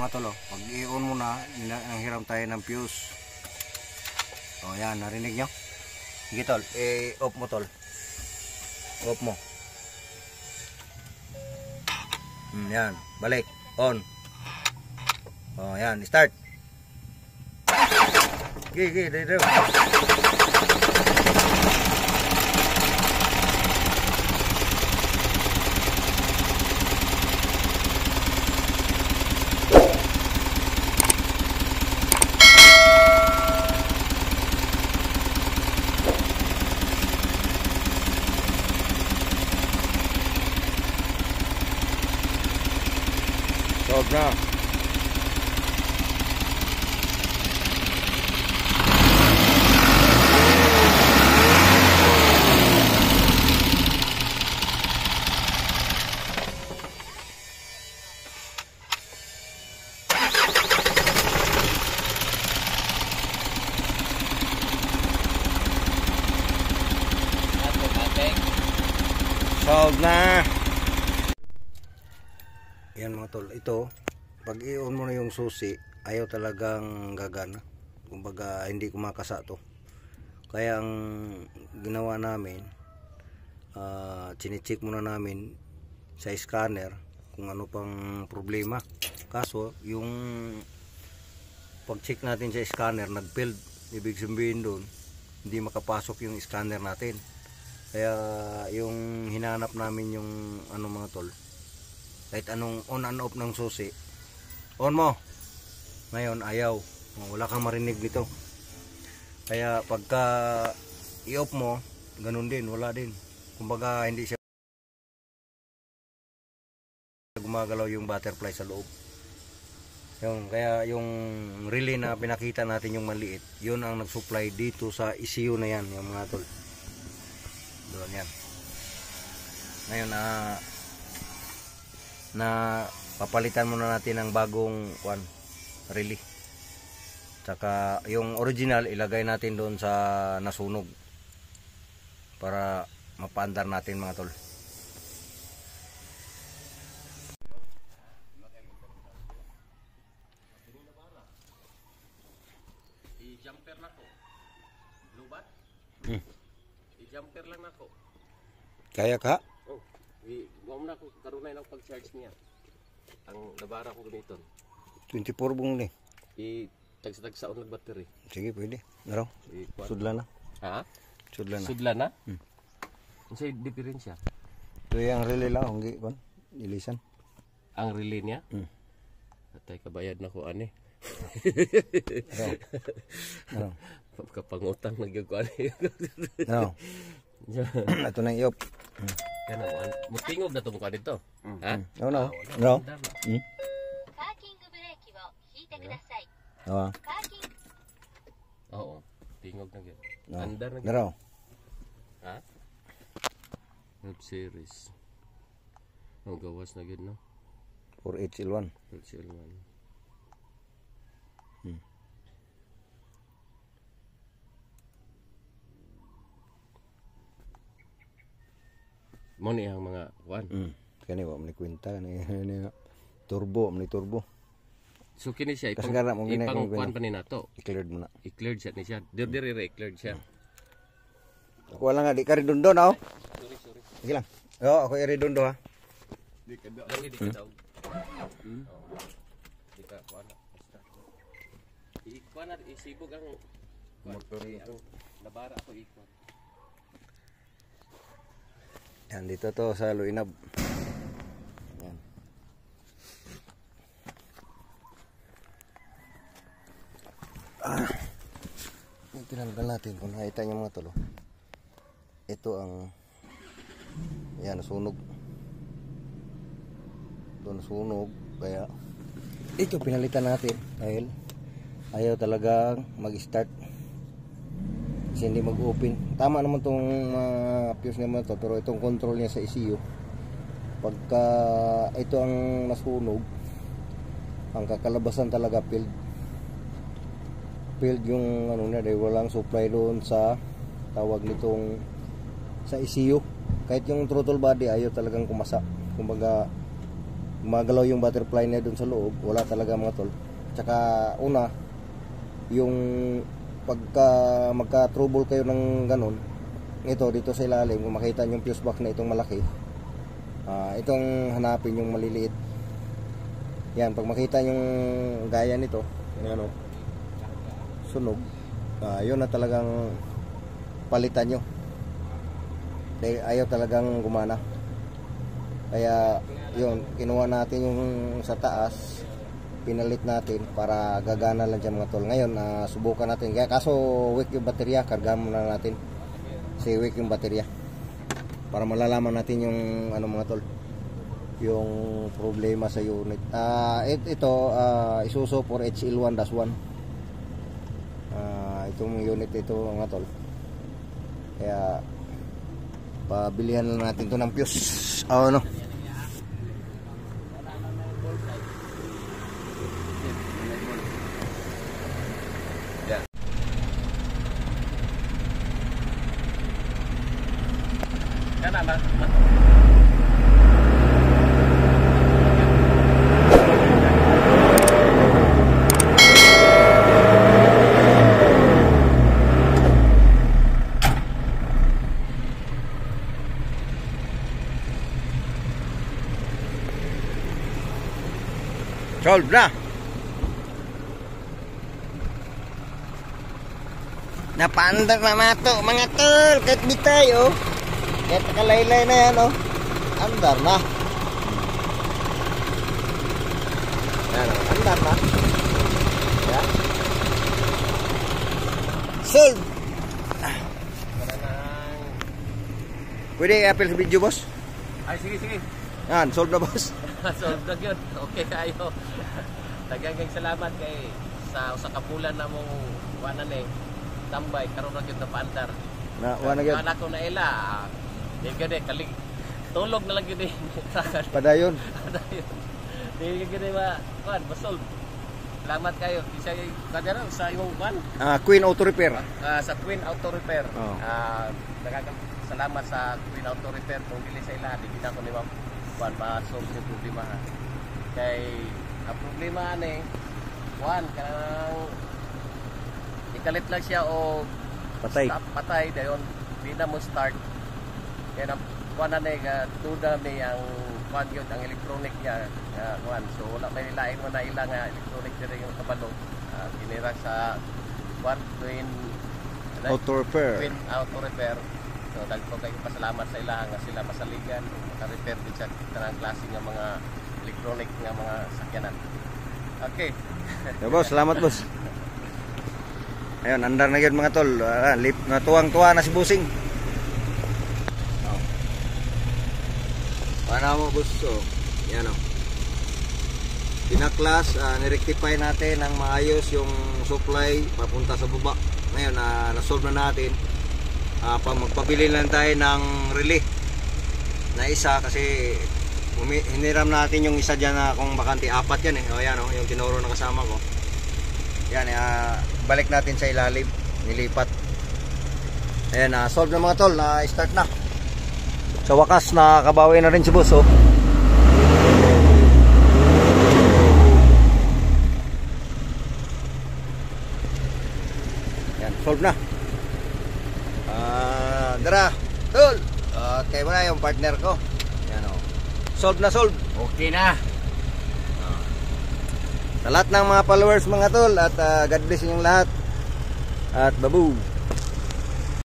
mga tol, pag i-on mo na, nanghiram tayo ng fuse. O yan, narinig nyo? Sige tol, off mo tol. Off mo. Yan, balik, on. O yan, start. Gigi, dito. Sobra. Solve na. Yan mga tol, ito pag i-on mo na yung susi, ayaw talagang gagana. Kumbaga hindi kumakasa to. Kaya ang ginawa namin, chine-check muna namin sa scanner kung ano pang problema. Kaso yung pag-check natin sa scanner nag-failed, ibig sabihin doon hindi makapasok yung scanner natin. Kaya yung hinanap namin yung ano mga tol, kahit anong on and off ng susi, on mo. Ngayon ayaw, wala kang marinig dito. Kaya pagka i-off mo, ganun din, wala din. Kumbaga hindi siya gumagalaw yung butterfly sa loob. Yun, kaya yung relay na pinakita natin yung maliit, yun ang nag-supply dito sa ECU na yan, yung mga tol. Doon yan. Ngayon na papalitan muna natin ng bagong relay. Tsaka yung original ilagay natin doon sa nasunog para mapaandar natin mga tol. I-jumper na ko. Blue bat? I-jumper lang na ko. Kaya ka? Oh, huwag na ako karunay ng pag-charge niya. Ang labara ko gamiton. 24 bung ni. Tagsa-tagsaon ng battery. Sige, pwede. Naraw. Sudla na. Ha? Sudla na. Sudla na? Ano sa'yo diferensya? Ito yung relay lang, hindi kon. Ilisan. Ang relay niya? Atay kabayad na ko ani. Naraw. Kapangutang nagyag ko ani. Naraw. Ito na iop. Yan ang mutingog na tumuka dito. Ha? No. Naraw. Oo. Tingog na gyud. Andar na. Naraw. Ha? Web series. Ang gawas na gyud no. 48L1. 48L1. Mo ni ang mga kuan. Kani wa man kwenta ni turbo, man turbo. So kini siya Kasi gara mo ginay ipang kuan pa ni nato. I-cleared mo na. I-cleared siya ni siya. Dire cleared siya. Ako wala nga di ka redondo na oh. Sorry. Sige lang. Yo, ako i-redondo ha. Di ka daw. Di ka kuan. Ikuan na isibog ang motor ito. Labara ako ikuan. Yan, dito to sa Luinab. Yan. Tinanggal natin kung nakita nyo mga tolo. Ito ang yan, nasunog. Ito nasunog. Kaya ito pinalitan natin dahil ayaw talagang mag-start. Kasi hindi mag-open. Tama naman itong fuse naman ito, pero itong control niya sa ECU, pagka ito ang nasunog, ang kakalabasan talaga failed yung ano na, dahil walang supply doon sa tawag nitong sa ECU. Kahit yung throttle body ayaw talagang kumasa. Kumbaga gumagalaw yung butterfly na doon sa loob, wala talaga mga tol. Tsaka una, yung pagka magka-trouble kayo ng ganun, ito dito sa ilalim, kung makita nyo yung fuse box na itong malaki, itong hanapin yung maliliit. Yan, pag makita yung gaya nito, yung ano, sunog, yun na talagang palitan nyo. Dahil ayaw talagang gumana. Kaya yun, kinuha natin yung sa taas, pinalit natin para gagana lang dyan mga tol. Ngayon, subukan natin. Kaya kaso weak yung baterya, kargahan muna natin. Kasi weak yung baterya. Para malalaman natin yung ano mga tol, yung problema sa unit. Ito, Isuzu 4HL1-1. Itong unit ito mga tol. Kaya pabilihan lang natin to ng fuse. Ano? Kana ba? Solve na. Napaandar na mato mga tol. Kahit bitay oh. Kahit nakalaylay na yan oh. Andar na. Yan oh. Andar na. Yan. Solve. Pwede i-appeal sa video boss? Ay, sige. Yan, solve na boss. Solve na yun. Okay kayo. Daghang salamat kay sa kapulan na mong wanan tambay karon ra gyud na paandar. Na wala gyud. Ana ko na ila. Di gyud kalig tulog na lang gyud Padayon. Di gyud ba solve. Salamat kayo. Isa kadara sa imong Queen Auto Repair. Sa Queen Auto Repair. Oh. Salamat sa Queen Auto Repair kung dili sa ila di kita ko ni ma'am ma-solve yung problema ha. Kay ang problema ni kanang ikalit lang siya o Patay. patay dayon di na mo start kaya na tuda ni ang yun, ang electronic niya so wala may nilain mo na ilang electronic dire yung kabalo ginira sa Queen Auto Repair. Queen Auto Repair. So dagko kay pasalamat sa ila nga sila masaligan maka-repair din sa tanang klase nga mga electronic nga mga sakyanan. Okay. Yeah, boss, salamat boss. Ayun, andar na yun mga tol. Natuwang-tuwa na si Busing. Paano mo boss? So, yan o. Pinaklas, nirectify natin ng maayos yung supply papunta sa baba. Ngayon, nasolve na natin. Magpabili lang tayo ng relay na isa kasi hiniram natin yung isa dyan na kung bakante 4 yan o yan o, yung tinuro na kasama ko yan, balik natin sa ilalim, nilipat. Ayan, solve na mga tol, start na sa wakas. Nakabawi na rin si boss oh. Yan, solve na. Dara, tol. Okay mo na yung partner ko. Yan o. Solve na solve. Okay na. Sa lahat ng mga followers mga tol at God bless inyong lahat. At babu.